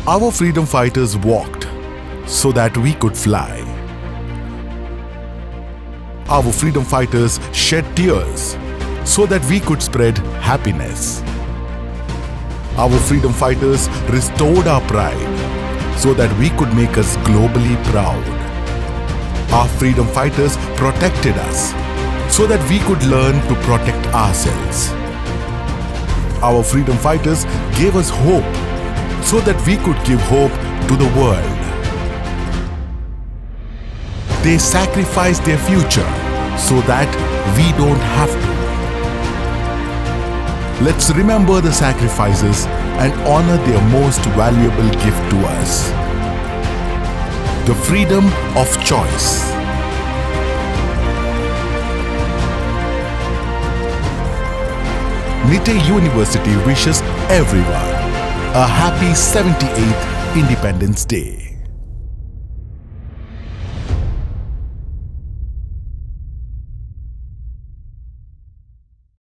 Our freedom fighters walked so that we could fly. Our freedom fighters shed tears so that we could spread happiness. Our freedom fighters restored our pride so that we could make us globally proud. Our freedom fighters protected us so that we could learn to protect ourselves. Our freedom fighters gave us hope so that we could give hope to the world. They sacrificed their future so that we don't have to. Let's remember the sacrifices and honor their most valuable gift to us: the freedom of choice. Nitte University wishes everyone a happy 78th Independence Day.